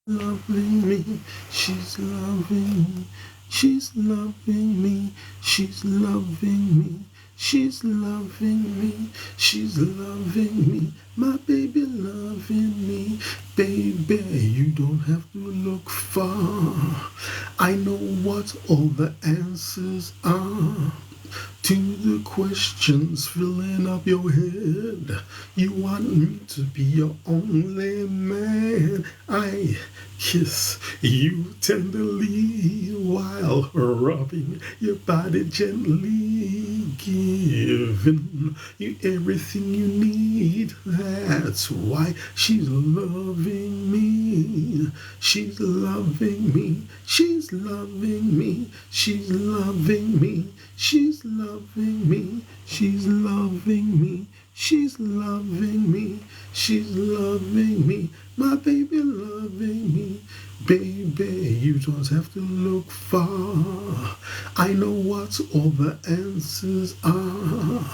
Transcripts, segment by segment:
loving me, she's loving me, she's loving me, she's loving me, she's loving me, she's loving me, my baby loving me. Baby, you don't have to look far. I know what all the answers are to the questions filling up your head. You want me to be your only man. I kiss you tenderly while rubbing your body gently, giving you everything you need. That's why she's loving me. She's loving me. She's loving me. She's loving me. She's loving me. She's loving me. She's loving me. She's loving me. My baby loving me. Baby, you don't have to look far. I know what all the answers are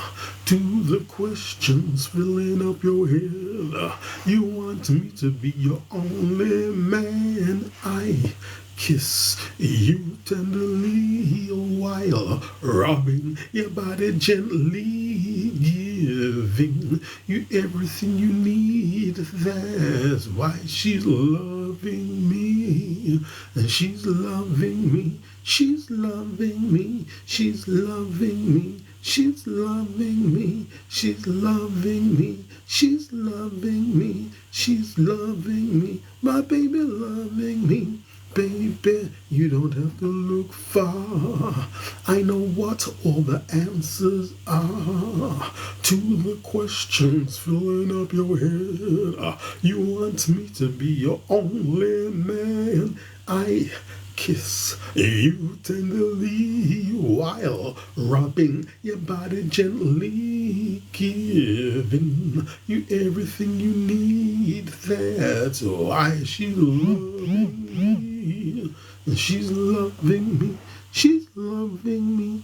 to the questions filling up your head. You want me to be your only man. I kiss you tenderly while rubbing your body gently, giving you everything you need. That's why she's loving me, and she's loving me, she's loving me, she's loving me, she's loving me, she's loving me, she's loving me, she's loving me, my baby loving me. Baby, you don't have to look far. I know what all the answers are to the questions filling up your head. You want me to be your only man. I kiss you tenderly while rubbing your body gently, giving you everything you need. That's why she's loving me. She's loving me. She's loving me.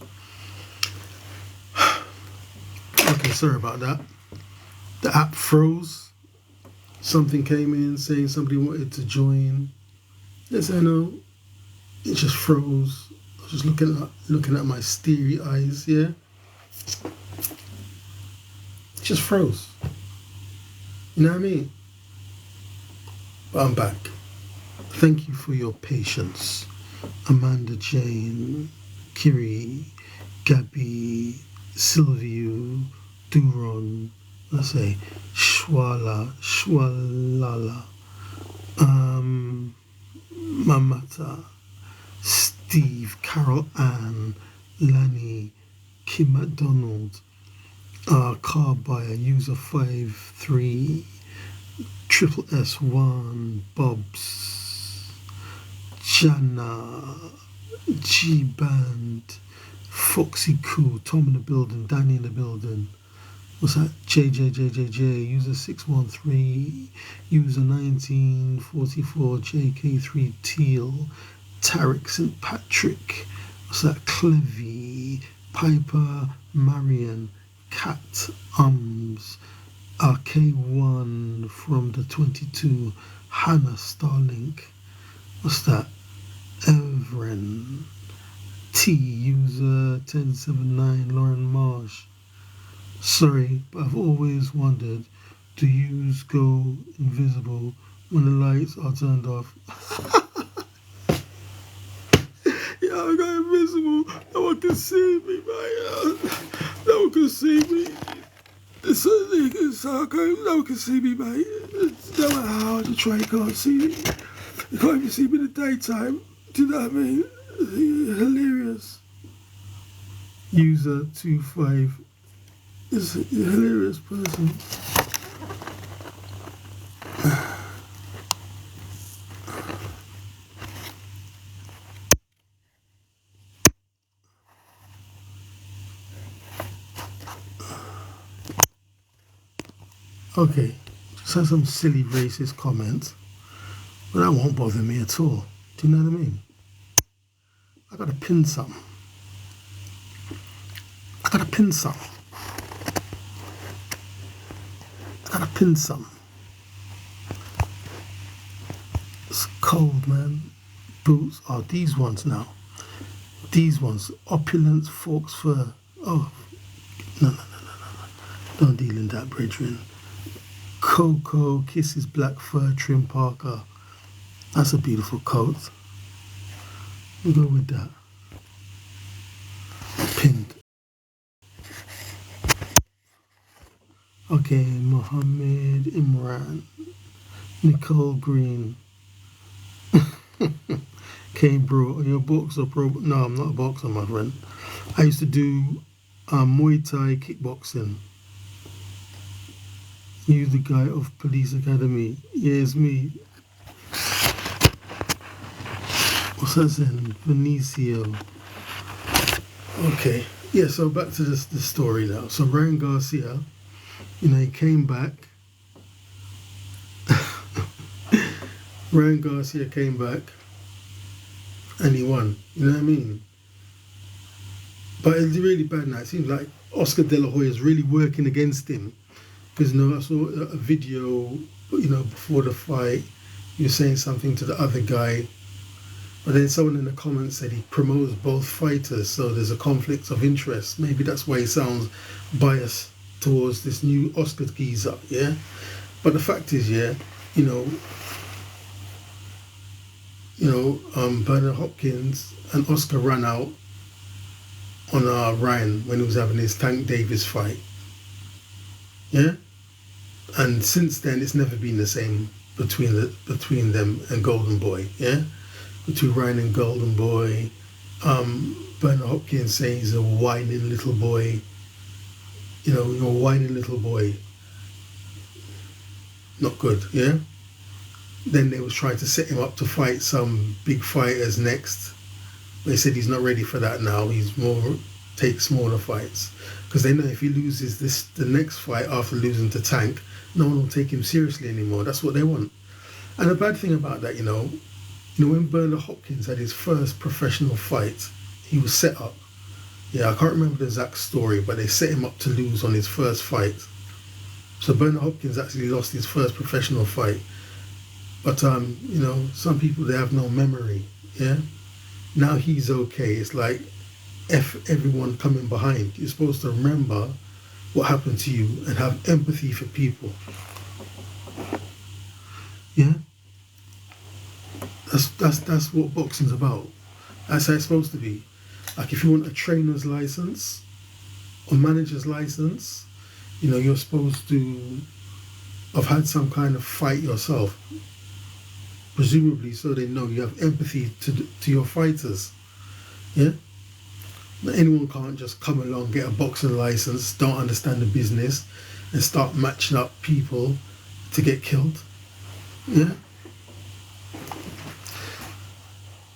Okay, sorry about that. The app froze. Something came in saying somebody wanted to join. Yes, I know. It just froze. I was just looking at my starry eyes, yeah. It just froze. You know what I mean? But I'm back. Thank you for your patience. Amanda Jane, Kiri, Gabby, Silvio, Duron, let's say Shwalala, Mamata, Steve, Carol Ann, Lanny, Kim McDonald, car buyer, user 53, triple S1, Bobs, Jana, G Band, Foxy Cool, Tom in the building, Danny in the building. What's that? JJJJJ, user 613, user 1944, JK3 Teal, Tarek St. Patrick. What's that? Clevy, Piper, Marion, Cat, RK1 from the 22, Hannah Starlink. What's that? Evren, T, user 1079, Lauren Marsh. Sorry, but I've always wondered, do yous go invisible when the lights are turned off? Yeah, I got invisible. No one can see me, man. No one can see me. No one can see me, mate. No matter how hard you try, you can't see me. You can't even see me in the daytime. Do you know what I mean? Hilarious. User 25 is a hilarious person. Okay, just had some silly racist comments, but that won't bother me at all. Do you know what I mean? I gotta pin some. I gotta pin some. It's cold, man. Boots are these ones now. These ones, opulence, forks fur. Oh, no, no, no. Don't deal in that, brethren. Cocoa, Kisses, black fur, trim parka. That's a beautiful coat. We'll go with that. Pinned. Okay, Mohammed Imran. Nicole Green. Kane Bro, are you a boxer, pro? No, I'm not a boxer, my friend. I used to do Muay Thai kickboxing. You the guy of Police Academy. Yeah, it's me. What's that saying? Benicio. Okay. Yeah, so back to the story now. So Ryan Garcia, he came back. Ryan Garcia came back and he won. You know what I mean? But it's really bad now. It seems like Oscar De La Hoya is really working against him. Because, I saw a video, before the fight, he was saying something to the other guy. But then someone in the comments said he promotes both fighters, so there's a conflict of interest. Maybe that's why he sounds biased towards this new Oscar geezer, yeah? But the fact is, yeah, Bernard Hopkins and Oscar ran out on Ryan when he was having his Tank Davis fight. Yeah? And since then it's never been the same between them and Golden Boy, yeah? Between Ryan and Golden Boy. Bernard Hopkins saying he's a whining little boy. You're a whining little boy. Not good, yeah? Then they was trying to set him up to fight some big fighters next. They said he's not ready for that now. He's take smaller fights. Because they know if he loses the next fight after losing to Tank, no one will take him seriously anymore. That's what they want. And the bad thing about that, when Bernard Hopkins had his first professional fight, he was set up. Yeah, I can't remember the exact story, but they set him up to lose on his first fight. So Bernard Hopkins actually lost his first professional fight. But, some people, they have no memory, yeah? Now he's okay. It's like F everyone coming behind. You're supposed to remember what happened to you and have empathy for people. Yeah? That's what boxing's about. That's how it's supposed to be. Like if you want a trainer's license or manager's license, you're supposed to have had some kind of fight yourself. Presumably so they know you have empathy to your fighters. Yeah? Anyone can't just come along, get a boxing license, don't understand the business, and start matching up people to get killed. Yeah?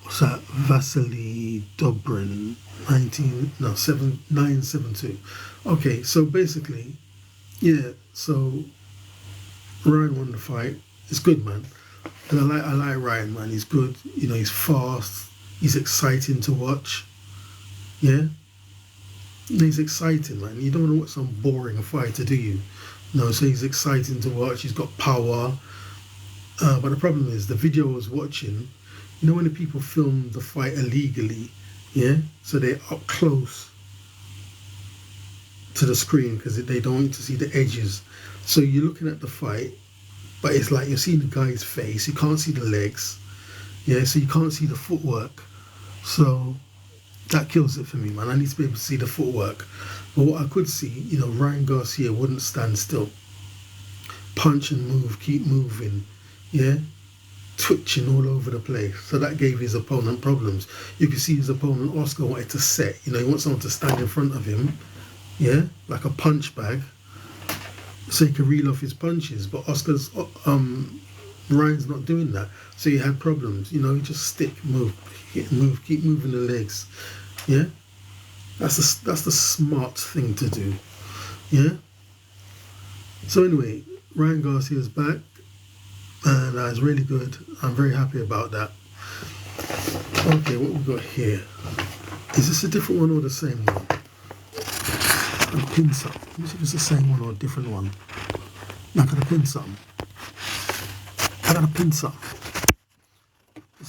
What's that? Vasily Dobrin, 972. Okay, so basically, yeah, so Ryan won the fight. It's good, man. And I like Ryan, man. He's good. He's fast. He's exciting to watch. Yeah? He's exciting, man. You don't want to watch some boring fighter, do you? No, so he's exciting to watch. He's got power. But the problem is, the video I was watching, when the people film the fight illegally, yeah? So they're up close to the screen because they don't want to see the edges. So you're looking at the fight, but it's like you're seeing the guy's face. You can't see the legs. Yeah, so you can't see the footwork. So that kills it for me, man. I need to be able to see the footwork. But what I could see, Ryan Garcia wouldn't stand still. Punch and move, keep moving. Yeah? Twitching all over the place. So that gave his opponent problems. You could see his opponent, Oscar, wanted to set. He wants someone to stand in front of him. Yeah? Like a punch bag. So he could reel off his punches. But Ryan's not doing that. So he had problems. He just stick, move, move, keep moving the legs. Yeah? That's the smart thing to do. Yeah? So anyway, Ryan Garcia's back. And it's really good. I'm very happy about that. Okay, what we got here? Is this a different one or the same one? I'll pin some. Let me see if it's the same one or a different one. No, I gotta pin some.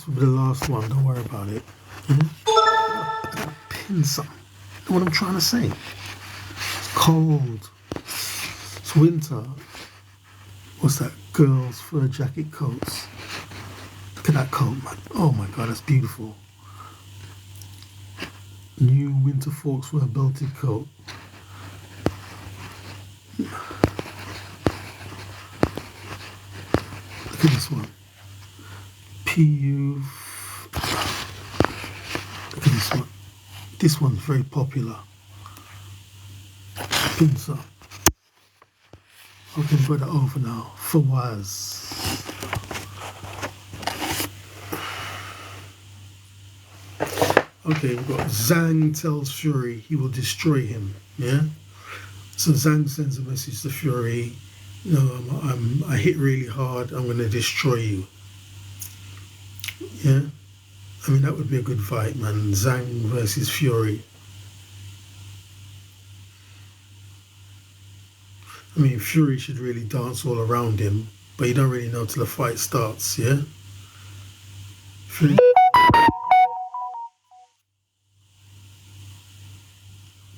this will be the last one. Don't worry about it. Pin something. You know what I'm trying to say? It's cold. It's winter. What's that? Girls' fur jacket coats. Look at that coat, man. Oh my God, that's beautiful. New winter folks fur belted coat. Look at this one. PU. Look at this one. This one's very popular. Pincer. I can put that over now. For Waz. Okay, we've got Zhang tells Fury he will destroy him. Yeah. So Zhang sends a message to Fury. You know, I hit really hard. I'm going to destroy you. Yeah. I mean, that would be a good fight, man. Zhang versus Fury. I mean, Fury should really dance all around him, but you don't really know till the fight starts, yeah? Fury.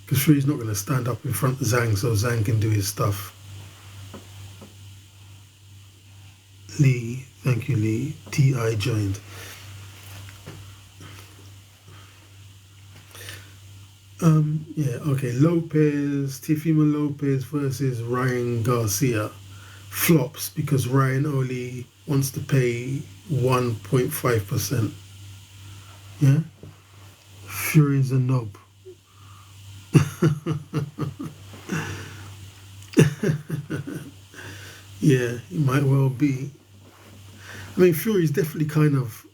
Because Fury's not going to stand up in front of Zhang so Zhang can do his stuff. Lee, thank you, Lee. T.I. joined. Yeah, okay. Teofimo Lopez versus Ryan Garcia flops because Ryan only wants to pay 1.5%. Yeah? Fury's a knob. Yeah, he might well be. I mean, Fury's definitely kind of,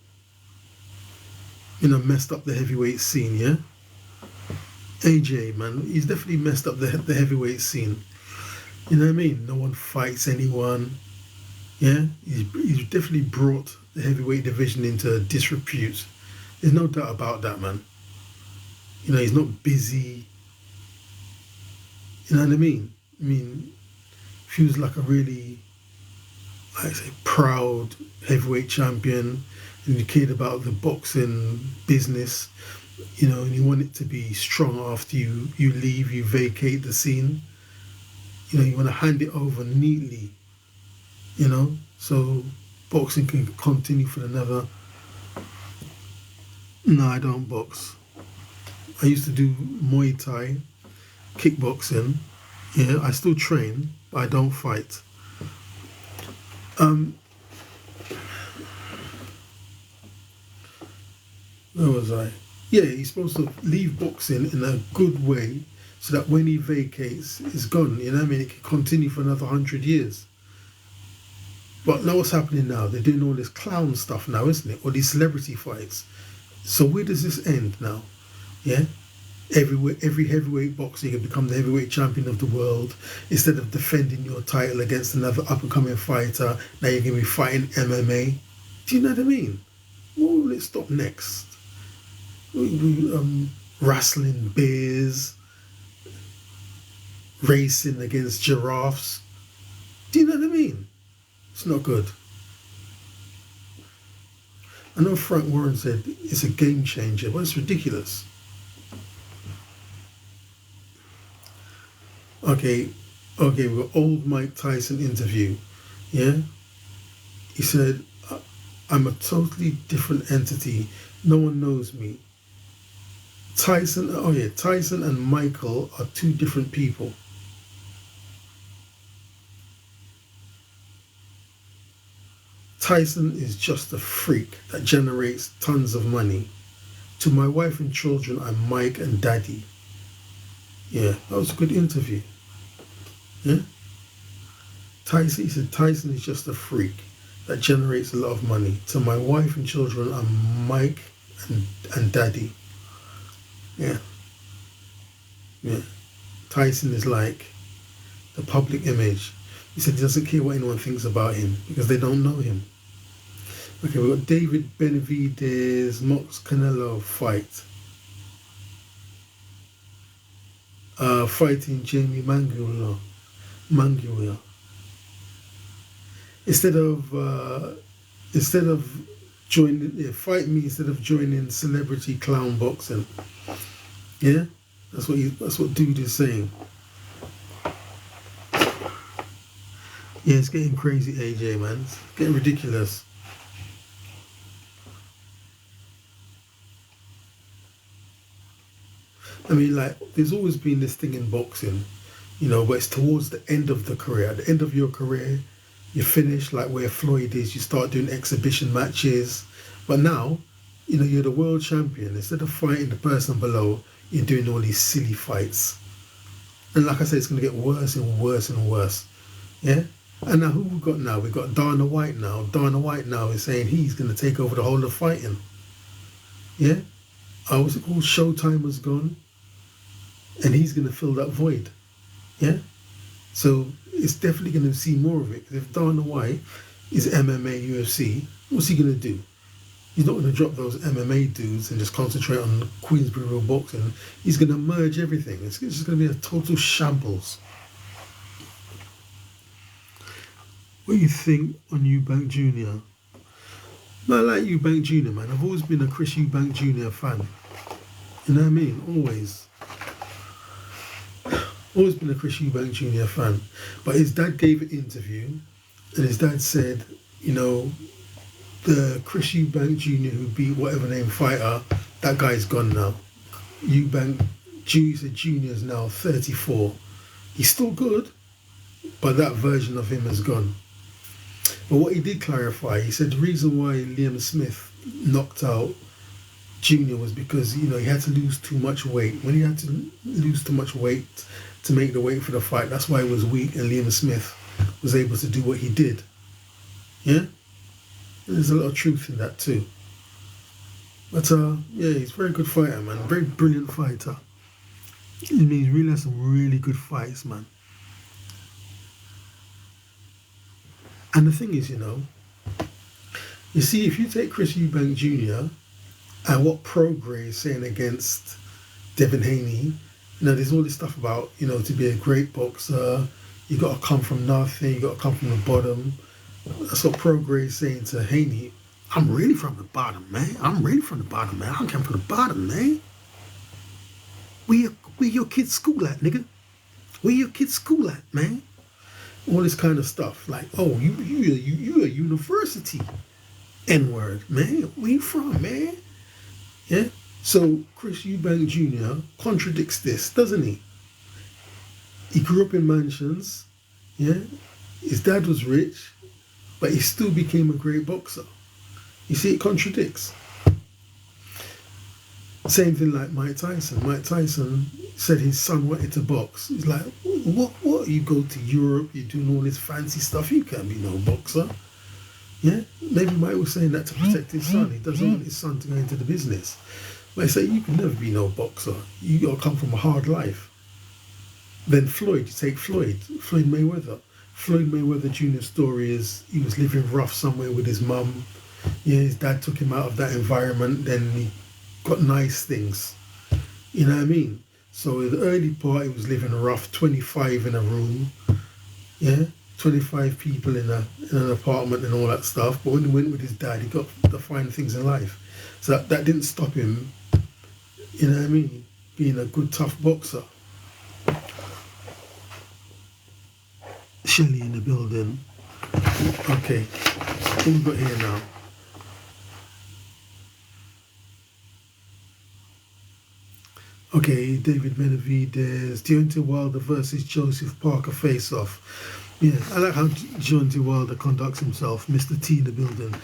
messed up the heavyweight scene, yeah? AJ, man, he's definitely messed up the heavyweight scene. You know what I mean? No one fights anyone. Yeah? He's definitely brought the heavyweight division into disrepute. There's no doubt about that, man. You know, he's not busy. You know what I mean? I mean, if he was like a really, like I say, proud heavyweight champion and he cared about the boxing business, and you want it to be strong after you leave, you vacate the scene. You want to hand it over neatly, so boxing can continue for another. No, I don't box. I used to do Muay Thai, kickboxing. Yeah, I still train, but I don't fight. Where was I? Yeah, he's supposed to leave boxing in a good way so that when he vacates, it's gone. You know what I mean? It can continue for another 100 years. But now what's happening now? They're doing all this clown stuff now, isn't it? Or these celebrity fights. So where does this end now? Yeah? Every heavyweight boxer, you can become the heavyweight champion of the world. Instead of defending your title against another up-and-coming fighter, now you're going to be fighting MMA. Do you know what I mean? Where will it stop next? Wrestling bears, racing against giraffes. Do you know what I mean? It's not good. I know Frank Warren said it's a game changer, but it's ridiculous. Okay, we've got old Mike Tyson interview. Yeah? He said, I'm a totally different entity. No one knows me. Tyson and Michael are two different people. Tyson is just a freak that generates tons of money. To my wife and children, I'm Mike and Daddy. Yeah, that was a good interview. Yeah? He said Tyson is just a freak that generates a lot of money. To my wife and children, I'm Mike and Daddy. Yeah. Tyson is like the public image. He said he doesn't care what anyone thinks about him because they don't know him. Okay, we've got David Benavidez, Mox Canelo fight. Fighting Jamie Manguila. Instead of fight me instead of joining celebrity clown boxing. Yeah, that's what dude is saying. Yeah, it's getting crazy, AJ, man. It's getting ridiculous. I mean, like, there's always been this thing in boxing, but it's towards the end of the career. At the end of your career, you finish like where Floyd is, you start doing exhibition matches. But now, you're the world champion. Instead of fighting the person below, you're doing all these silly fights. And like I said, it's going to get worse and worse and worse. Yeah? And now who we got now? We got Dana White now. Dana White now is saying he's going to take over the whole of fighting. Yeah? What's it called? Showtime has gone. And he's going to fill that void. Yeah? So it's definitely going to see more of it. Because if Dana White is MMA, UFC, what's he going to do? He's not going to drop those MMA dudes and just concentrate on Queensbury Road boxing. He's going to merge everything. It's just going to be a total shambles. What do you think on Eubank Jr.? No, I like Eubank Jr., man. I've always been a Chris Eubank Jr. fan. You know what I mean? Always. Always been a Chris Eubank Jr. fan. But his dad gave an interview, and his dad said, the Chris Eubank Jr. who beat whatever name fighter, that guy's gone now. Eubank Jr. is now 34. He's still good, but that version of him has gone. But what he did clarify, he said the reason why Liam Smith knocked out Junior was because, he had to lose too much weight. When he had to lose too much weight to make the weight for the fight, that's why he was weak, and Liam Smith was able to do what he did. Yeah? And there's a lot of truth in that too. But yeah, he's a very good fighter, man. Very brilliant fighter. He really has some really good fights, man. And the thing is, you see, if you take Chris Eubank Jr. and what Prograis is saying against Devin Haney, there's all this stuff about, to be a great boxer, you got to come from nothing, you got to come from the bottom. That's what Prograis is saying to Haney. I'm really from the bottom, man. I don't come from the bottom, man. Where your kids' school at, nigga? Where your kids' school at, man? All this kind of stuff. Like, oh, you a university. N-word, man. Where you from, man? Yeah? So Chris Eubank Jr. contradicts this, doesn't he? He grew up in mansions. Yeah? His dad was rich, but he still became a great boxer. You see, it contradicts. Same thing like Mike Tyson. Mike Tyson said his son wanted to box. He's like, what? You go to Europe, you're doing all this fancy stuff, you can't be no boxer. Yeah? Maybe Mike was saying that to protect his son. He doesn't want his son to go into the business. But he said, you can never be no boxer. You got to come from a hard life. Then Floyd, you take Floyd Mayweather. Floyd Mayweather Jr.'s story is he was living rough somewhere with his mum. Yeah, his dad took him out of that environment, then he got nice things. You know what I mean? So in the early part, he was living rough, 25 in a room. Yeah, 25 people in an apartment and all that stuff. But when he went with his dad, he got the fine things in life. So that didn't stop him, you know what I mean, being a good, tough boxer. Shelly in the building. Okay, what we got here now? Okay, David Benavidez, Deontay Wilder versus Joseph Parker face-off. Yeah, I like how Deontay Wilder conducts himself, Mr. T in the building.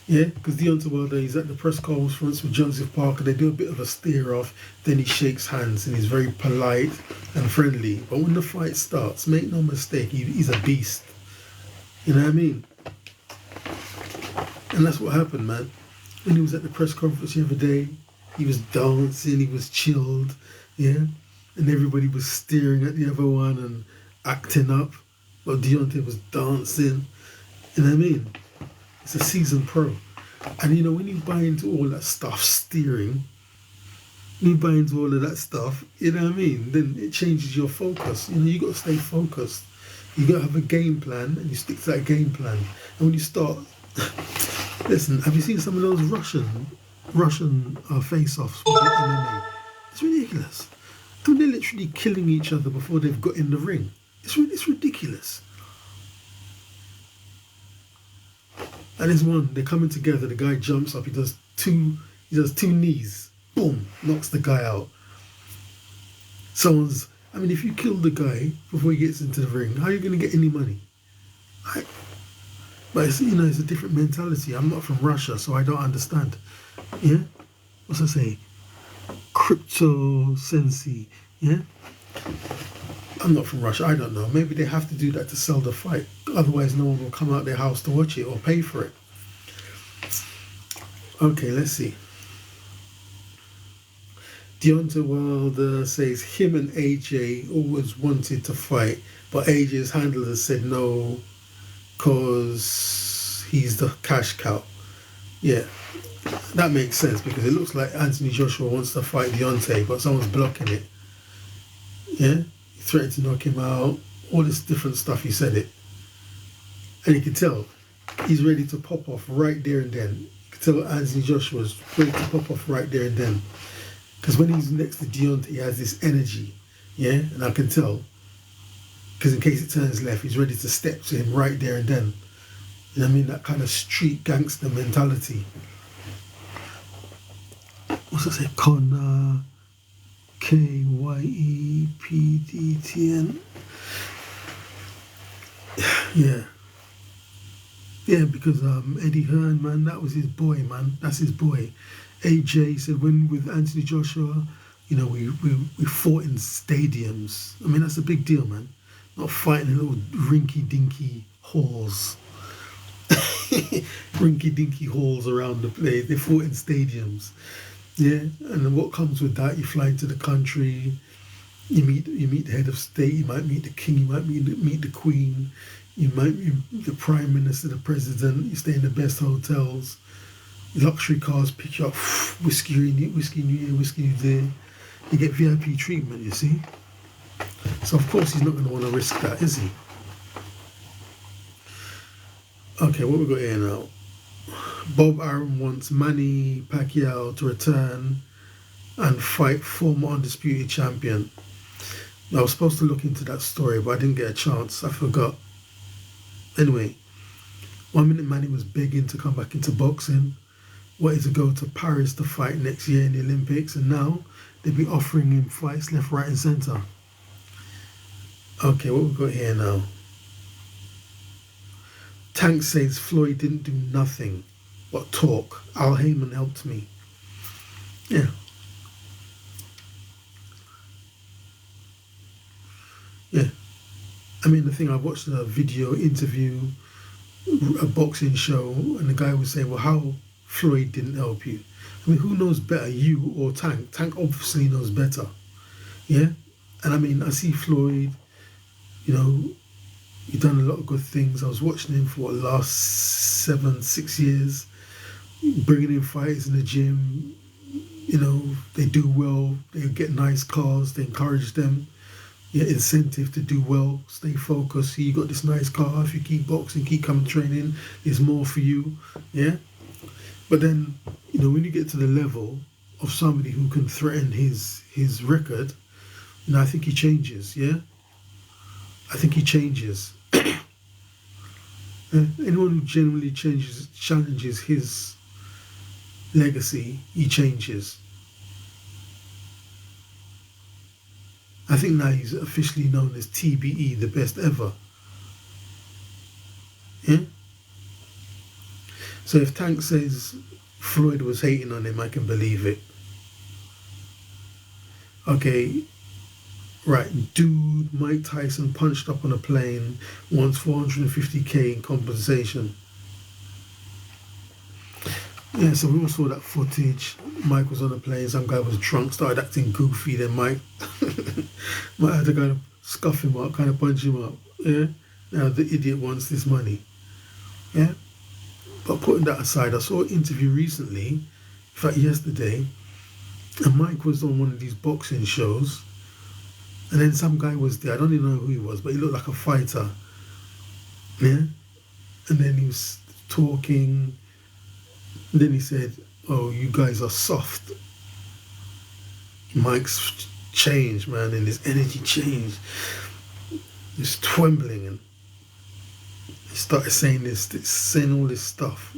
Yeah, because Deontay Wilder, he's at the press conference with Joseph Parker. They do a bit of a stare-off, then he shakes hands and he's very polite and friendly. But when the fight starts, make no mistake, he's a beast. You know what I mean? And that's what happened, man. When he was at the press conference the other day, he was dancing, he was chilled, yeah? And everybody was staring at the other one and acting up. But Deontay was dancing. You know what I mean? It's a seasoned pro. And when you buy into all that stuff, steering, you buy into all of that stuff, you know what I mean? Then it changes your focus. You got to stay focused. You got to have a game plan and you stick to that game plan. And when you start Listen, have you seen some of those Russian face-offs with the MMA? It's ridiculous. I mean, they're literally killing each other before they've got in the ring. It's ridiculous. And there's one, they're coming together, the guy jumps up, he does two knees, boom, knocks the guy out. I mean, if you kill the guy before he gets into the ring, how are you going to get any money? But it's, it's a different mentality. I'm not from Russia, so I don't understand. Yeah? What's I say? Crypto sensei. Yeah? I'm not from Russia, I don't know. Maybe they have to do that to sell the fight. Otherwise, no one will come out their house to watch it or pay for it. Okay, let's see. Deontay Wilder says him and AJ always wanted to fight, but AJ's handler said no because he's the cash cow. Yeah, that makes sense because it looks like Anthony Joshua wants to fight Deontay, but someone's blocking it. Yeah, he threatened to knock him out, all this different stuff, he said it. And you can tell he's ready to pop off right there and then. You can tell Anthony Joshua's ready to pop off right there and then. Because when he's next to Deontay, he has this energy, yeah? And I can tell, because in case it turns left, he's ready to step to him right there and then. You know what I mean? That kind of street gangster mentality. What's that say? Connor, Kyepdtn. Yeah. Yeah, because Eddie Hearn, man, that was his boy, man. That's his boy. AJ said when with Anthony Joshua, we fought in stadiums. I mean, that's a big deal, man. Not fighting in little rinky-dinky halls. Rinky-dinky halls around the place. They fought in stadiums. Yeah, and then what comes with that, you fly into the country, you meet the head of state, you might meet the king, you might meet the queen, you might meet the prime minister, the president, you stay in the best hotels. Luxury cars pick you up, whiskey you here, whiskey you there. You get VIP treatment, you see. So of course he's not going to want to risk that, is he? Okay, what we got here now? Bob Arum wants Manny Pacquiao to return and fight former undisputed champion. I was supposed to look into that story, but I didn't get a chance. I forgot. Anyway, 1 minute Manny was begging to come back into boxing. Wanted to go to Paris to fight next year in the Olympics, and now they'll be offering him fights left, right, and centre. Okay, what we got here now? Tank says Floyd didn't do nothing but talk. Al Heyman helped me. Yeah. Yeah. I mean, the thing, I watched a video interview, a boxing show, and the guy was saying, well, how Floyd didn't help you? I mean, who knows better, you or Tank? Tank obviously knows better. Yeah? And I mean, I see Floyd, he's done a lot of good things. I was watching him for the last 6 years, bringing in fighters in the gym. They do well, they get nice cars, they encourage them. Yeah, incentive to do well, stay focused. See, you got this nice car. If you keep boxing, keep coming training, there's more for you. Yeah? But then, when you get to the level of somebody who can threaten his record, I think he changes, yeah? I think he changes. Anyone who genuinely challenges his legacy, he changes. I think now he's officially known as TBE, the best ever. Yeah? So if Tank says Floyd was hating on him, I can believe it. Okay, right, dude, Mike Tyson punched up on a plane, wants $450K in compensation. Yeah, so we all saw that footage. Mike was on a plane, some guy was drunk, started acting goofy, then Mike had to kind of scuff him up, kind of punch him up. Yeah, now the idiot wants this money. Yeah, but putting that aside, I saw an interview recently, in fact yesterday, and Mike was on one of these boxing shows, and then some guy was there, I don't even know who he was, but he looked like a fighter. Yeah, and then he was talking, And then he said, "Oh, you guys are soft." Mike's changed, man, and his energy changed. He's trembling, and he started saying saying all this stuff.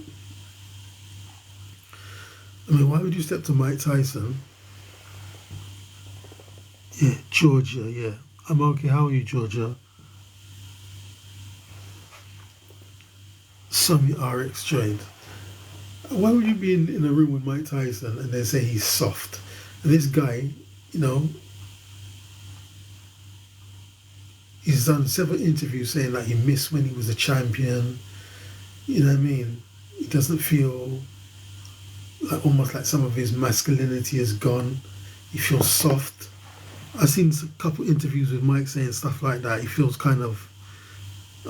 I mean, why would you step to Mike Tyson? Yeah, Georgia, yeah. I'm okay. How are you, Georgia? Sammy RX joined. Why would you be in a room with Mike Tyson and they say he's soft? And this guy, you know, he's done several interviews saying that he missed when he was a champion. You know what I mean? He doesn't feel like almost like some of his masculinity is gone. He feels soft. I've seen a couple interviews with Mike saying stuff like that. He feels kind of,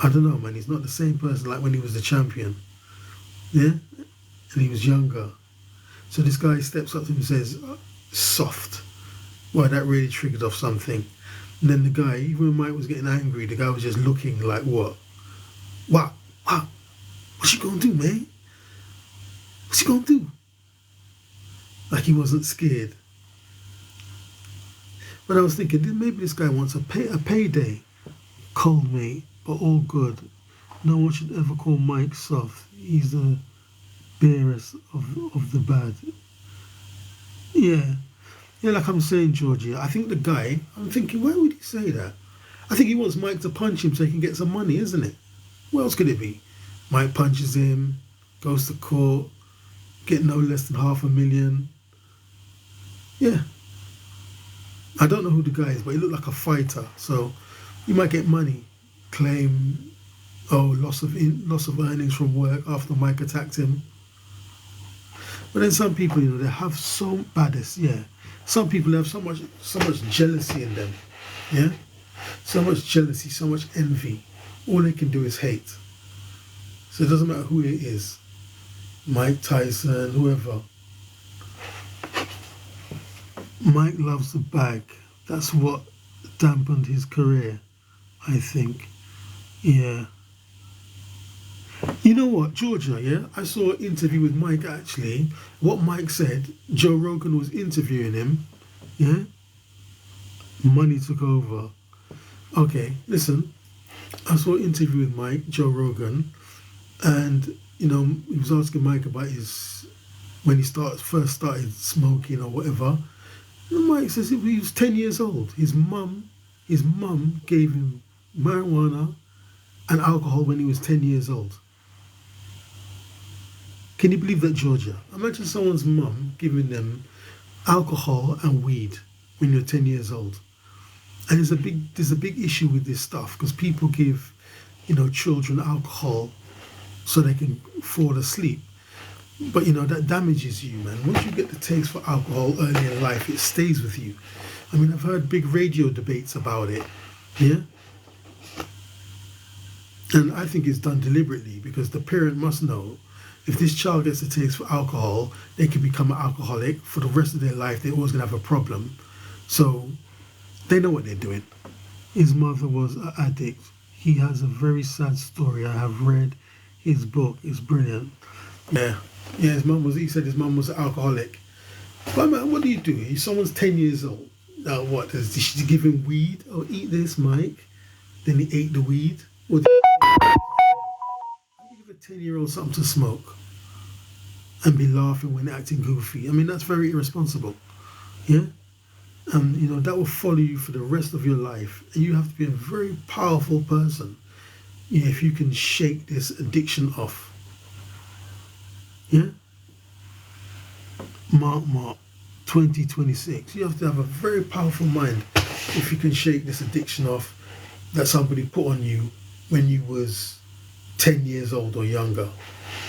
I don't know, man. He's not the same person like when he was the champion. Yeah? And he was younger. So this guy steps up to him and says, soft. Well, that really triggered off something. And then the guy, even when Mike was getting angry, the guy was just looking like, what? What? What? What's he gonna do, man? What's he gonna do? Like he wasn't scared. But I was thinking, maybe this guy wants a payday. Cold, mate, but all good. No one should ever call Mike soft. He's the bearers of the bad. Yeah. Yeah, like I'm saying, Georgia, I think the guy, I'm thinking, why would he say that? I think he wants Mike to punch him so he can get some money, isn't it? What else could it be? Mike punches him, goes to court, get no less than $500,000. Yeah. I don't know who the guy is, but he looked like a fighter. So you might get money, claim, loss of earnings from work after Mike attacked him. But then some people, they have so baddest, yeah. Some people have so much jealousy in them, yeah. So much jealousy, so much envy. All they can do is hate. So it doesn't matter who it is, Mike Tyson, whoever. Mike loves the bag. That's what dampened his career, I think. Yeah. You know what, Georgia, yeah? I saw an interview with Mike actually. What Mike said, Joe Rogan was interviewing him, yeah? Money took over. Okay, listen. I saw an interview with Mike, Joe Rogan, and, he was asking Mike about when he first started smoking or whatever. And Mike says he was 10 years old. His mum gave him marijuana and alcohol when he was 10 years old. Can you believe that, Georgia? Imagine someone's mum giving them alcohol and weed when you're 10 years old. And there's a big issue with this stuff because people give, children alcohol so they can fall asleep. But that damages you, man. Once you get the taste for alcohol early in life, it stays with you. I mean, I've heard big radio debates about it, yeah? And I think it's done deliberately because the parent must know if this child gets a taste for alcohol, they can become an alcoholic for the rest of their life. They're always going to have a problem. So they know what they're doing. His mother was an addict. He has a very sad story. I have read his book. It's brilliant. Yeah. Yeah, he said his mum was an alcoholic. But man, what do you do? If someone's 10 years old, now what? Did she give him weed? Oh, eat this, Mike. Then he ate the weed. Or did you give a 10-year-old something to smoke and be laughing when acting goofy? I mean, that's very irresponsible. Yeah? And, that will follow you for the rest of your life. And you have to be a very powerful person, if you can shake this addiction off. Yeah? Mark, 2026. You have to have a very powerful mind if you can shake this addiction off that somebody put on you when you was 10 years old or younger.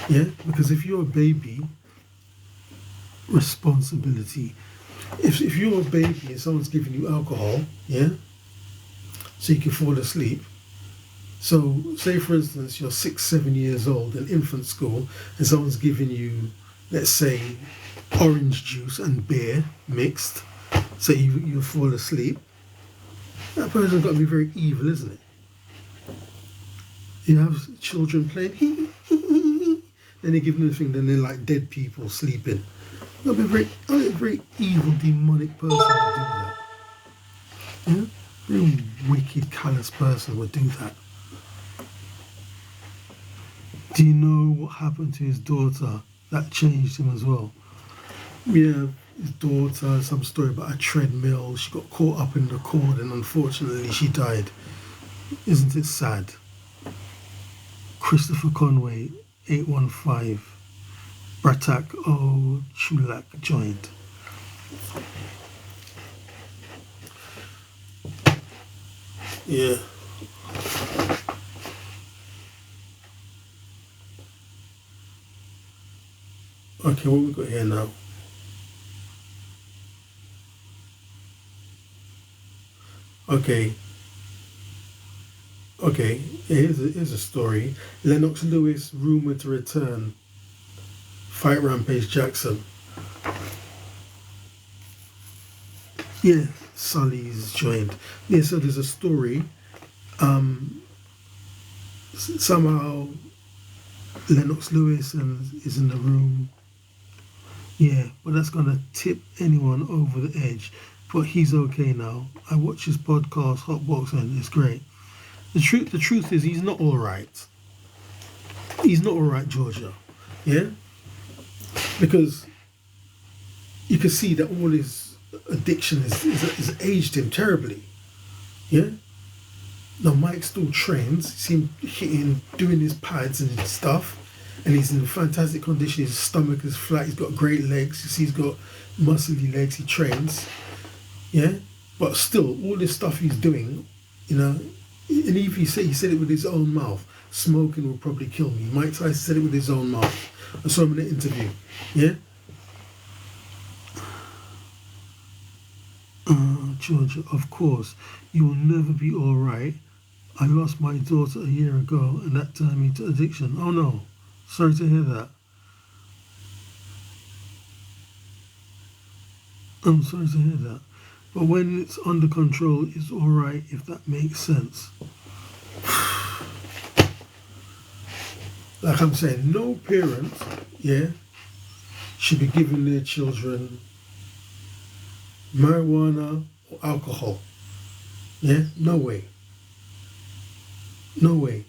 Yeah? Because if you're a baby, responsibility. If you're a baby and someone's giving you alcohol, yeah, so you can fall asleep. So, say for instance, you're 6, 7 years old in infant school and someone's giving you, let's say, orange juice and beer mixed, so you fall asleep. That person's got to be very evil, isn't it? You have children playing, Then they give them the thing, then they're like dead people sleeping. I'm a very evil, demonic person would do that. Yeah? Very wicked, callous person would do that. Do you know what happened to his daughter? That changed him as well. Yeah, his daughter, some story about a treadmill. She got caught up in the cord and unfortunately she died. Isn't it sad? Christopher Conway, 815. Bratak O. Chulak joined. Yeah. Okay, what we got here now? Okay. Okay, here's a story. Lennox Lewis rumored to return. Fight Rampage Jackson. Yeah, Sully's joined. Yeah, so there's a story. Somehow Lennox Lewis is in the room. Yeah, but that's gonna tip anyone over the edge. But he's okay now. I watch his podcast, Hot Boxing. It's great. The truth is, he's not all right. He's not all right, Georgia. Yeah, because you can see that all his addiction is aged him terribly. Yeah. Now Mike still trains. You see him hitting, doing his pads and stuff, and he's in fantastic condition. His stomach is flat. He's got great legs. You see, he's got muscly legs. He trains. Yeah, but still, all this stuff he's doing, you know. And if he said it with his own mouth, smoking will probably kill me. Mike Tyson said it with his own mouth. I saw him in an interview. Yeah. Georgia, of course, you will never be all right. I lost my daughter a year ago, and that turned me to addiction. Oh no, sorry to hear that. I'm sorry to hear that. But when it's under control, it's all right, if that makes sense. Like I'm saying, no parent, yeah, should be giving their children marijuana or alcohol. Yeah, no way. No way.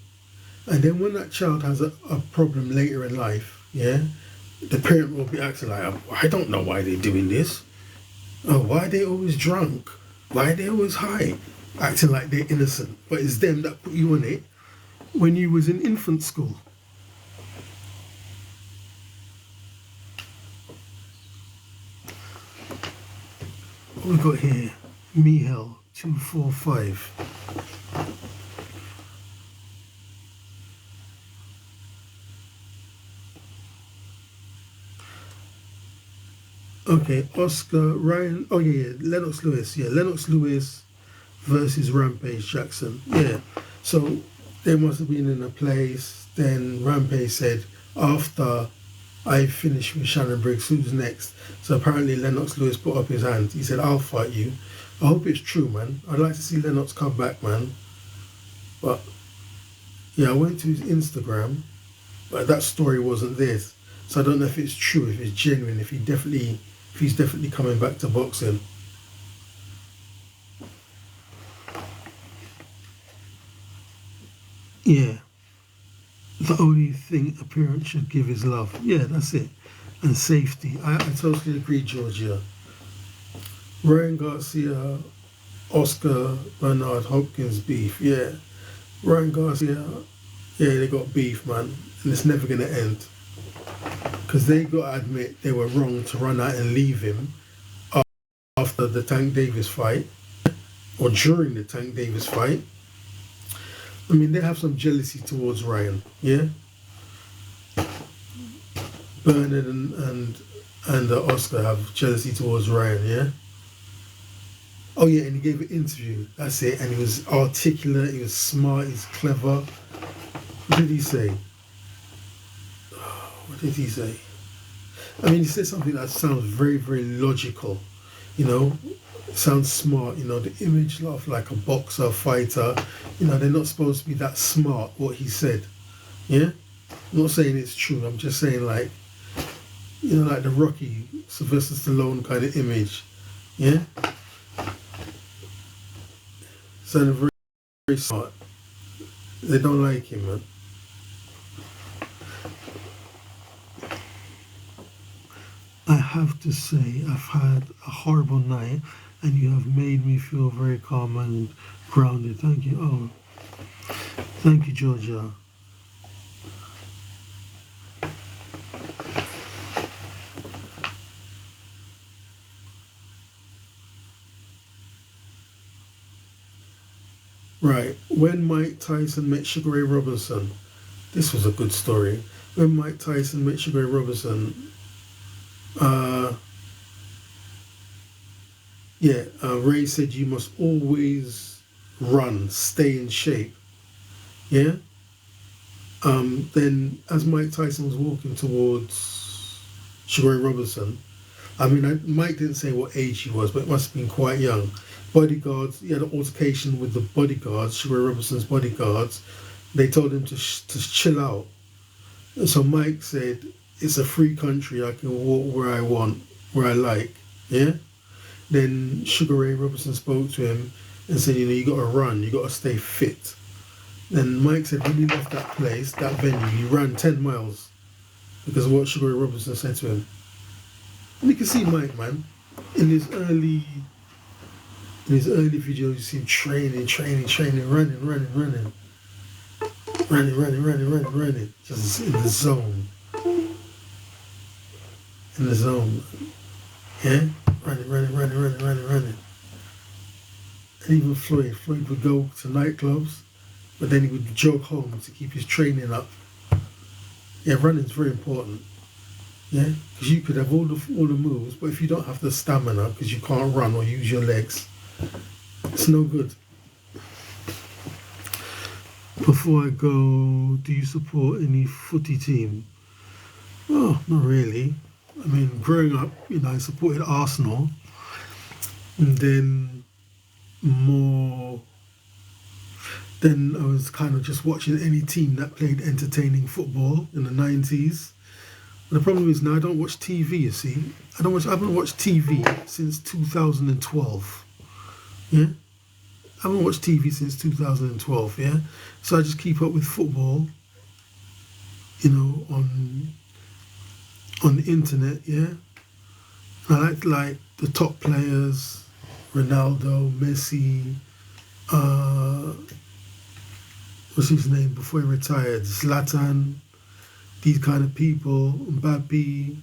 And then when that child has a problem later in life, yeah, the parent will be acting like, I don't know why they're doing this. Oh, why are they always drunk? Why are they always high? Acting like they're innocent. But it's them that put you on it when you was in infant school. What we got here? Mihel 245. Okay, Oscar, Ryan, oh yeah, Lennox Lewis, Lennox Lewis versus Rampage Jackson, yeah. So they must have been in a place, then Rampage said, after I finish with Shannon Briggs, who's next? So apparently Lennox Lewis put up his hand, he said, I'll fight you. I hope it's true, man. I'd like to see Lennox come back, man. But, yeah, I went to his Instagram, but that story wasn't there. So I don't know if it's true, if it's genuine, if he's definitely coming back to boxing. Yeah. The only thing a parent should give is love. Yeah, that's it. And safety. I totally agree, Georgia. Ryan Garcia, Oscar Bernard Hopkins beef. Yeah. Ryan Garcia, yeah, they got beef, man. And it's never going to end. Because they got to admit they were wrong to run out and leave him after the Tank Davis fight or during the Tank Davis fight. I mean, they have some jealousy towards Ryan, yeah? Bernard and Oscar have jealousy towards Ryan, yeah? Oh yeah, and he gave an interview, that's it, and he was articulate, he was smart, he's clever. What did he say? What did he say? I mean, he said something that sounds very, very logical, you know? It sounds smart, you know, the image of like a boxer, fighter, you know, they're not supposed to be that smart, what he said, yeah? I'm not saying it's true. I'm just saying, like, like the Rocky, Sylvester Stallone kind of image. Yeah? Sounded very, very smart. They don't like him, man. I have to say, I've had a horrible night, and you have made me feel very calm and grounded. Thank you. Oh, thank you, Georgia. Right. When Mike Tyson met Sugar Ray Robinson, this was a good story. When Mike Tyson met Sugar Ray Robinson, uh, Ray said you must always run, stay in shape. Yeah. Then as Mike Tyson was walking towards Sugar Ray Robinson, I mean, Mike didn't say what age he was, but it must have been quite young. Bodyguards, he had an altercation with the bodyguards, Sugar Ray Robinson's bodyguards. They told him to chill out. And so Mike said, it's a free country, I can walk where I want, where I like. Yeah? Then Sugar Ray Robinson spoke to him and said, you got to run, you got to stay fit. Then Mike said when he left that place, that venue, he ran 10 miles because of what Sugar Ray Robinson said to him. And you can see Mike, man, in his early videos, you see him training, running, just in the zone. In the zone. Yeah? Running. And even Floyd would go to nightclubs, but then he would jog home to keep his training up. Yeah, running's very important. Yeah, because you could have all the moves, but if you don't have the stamina because you can't run or use your legs, it's no good. Before I go, do you support any footy team? Oh, not really. I mean, growing up, I supported Arsenal, and then Then I was kind of just watching any team that played entertaining football in the 90s. The problem is now I don't watch TV, you see. I haven't watched TV since 2012. Yeah? I haven't watched TV since 2012, yeah? So I just keep up with football, on the internet, yeah? I like the top players, Ronaldo, Messi, what's his name before he retired? Zlatan, these kind of people, Mbappe.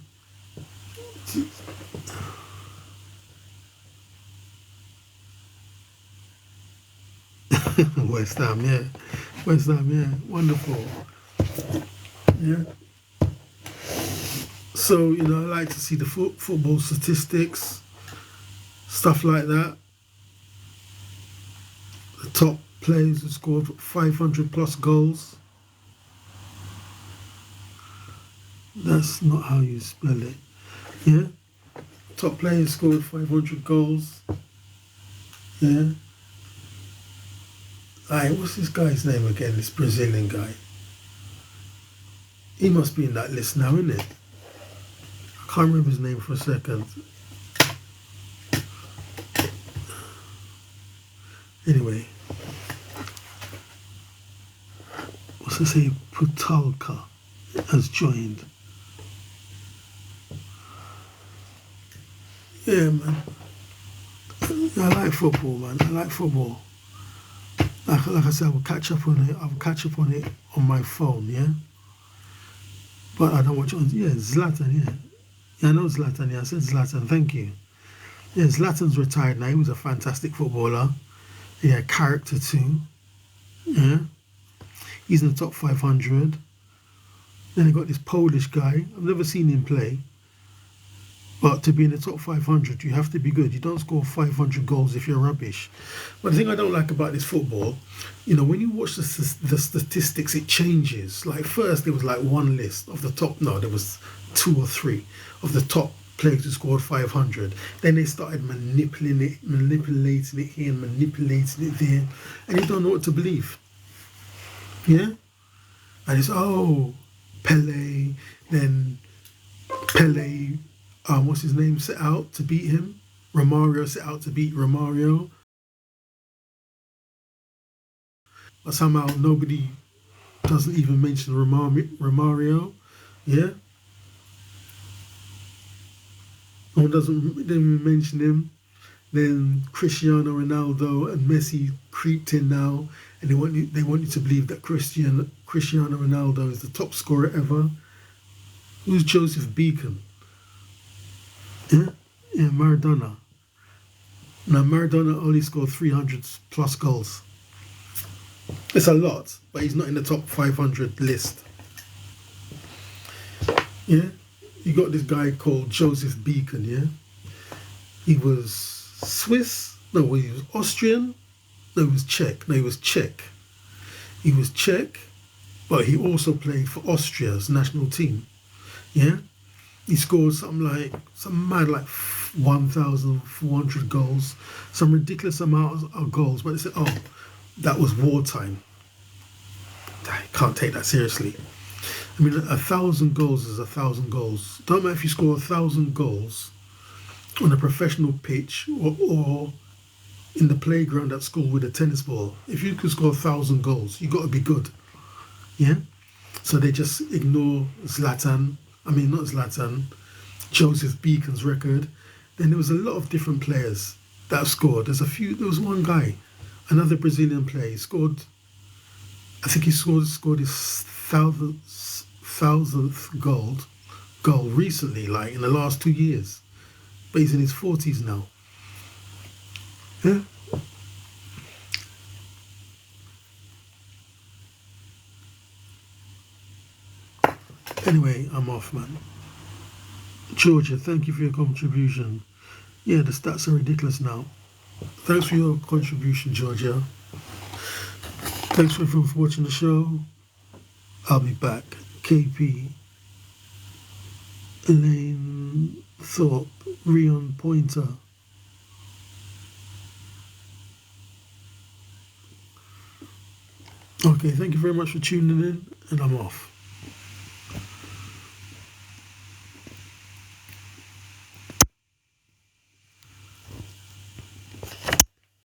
West Ham, yeah. Wonderful. Yeah. So, I like to see the football statistics, stuff like that. The top players who scored 500 plus goals. That's not how you spell it. Yeah? Top players scored 500 goals. Yeah? What's this guy's name again? This Brazilian guy. He must be in that list now, isn't it? I can't remember his name for a second. Anyway. What's it say? Putalka has joined. Yeah, man. I like football, man. I like football. Like I said, I will catch up on it on my phone, yeah? But I don't watch it on... Yeah, Zlatan, yeah. Yeah, I know Zlatan, yeah. I said Zlatan, thank you. Yeah, Zlatan's retired now. He was a fantastic footballer. He had character too. Yeah. He's in the top 500. Then I got this Polish guy. I've never seen him play. But to be in the top 500, you have to be good. You don't score 500 goals if you're rubbish. But the thing I don't like about this football, when you watch the statistics, it changes. Like first, there was like one list of the top. No, there was 2 or 3 of the top players who scored 500. Then they started manipulating it here and manipulating it there. And you don't know what to believe. Yeah? And it's, Pele. Then Pele, what's his name, set out to beat him. Romario set out to beat Romario. But somehow nobody doesn't even mention Romario. Yeah? No one doesn't even mention him. Then Cristiano Ronaldo and Messi creeped in now, and they want you to believe that Cristiano Ronaldo is the top scorer ever. Who's Joseph Beacon? Yeah, yeah, Maradona. Now Maradona only scored 300 plus goals. It's a lot, but he's not in the top 500 list. Yeah, you got this guy called Joseph Beacon. Yeah, he was Swiss. No, he was Austrian. No, he was Czech. No, he was Czech. He was Czech, but he also played for Austria's national team. Yeah, he scored some mad like 1,400 goals, some ridiculous amount of goals. But they said, oh, that was wartime. I can't take that seriously. I mean, 1,000 goals is 1,000 goals. Don't matter if you score 1,000 goals on a professional pitch or in the playground at school with a tennis ball. If you could score 1,000 goals, you got to be good. Yeah. So they just ignore Zlatan. I mean, not Zlatan. Joseph Beacon's record. Then there was a lot of different players that scored. There was one guy, another Brazilian player. He scored. I think he scored his thousandth goal recently, like in the last 2 years. But he's in his 40s now. Yeah. Anyway, I'm off, man. Georgia, thank you for your contribution. Yeah, the stats are ridiculous now. Thanks for your contribution, Georgia. Thanks for everyone for watching the show. I'll be back. KP, Elaine Thorpe, Rion Pointer. Okay, thank you very much for tuning in, and I'm off.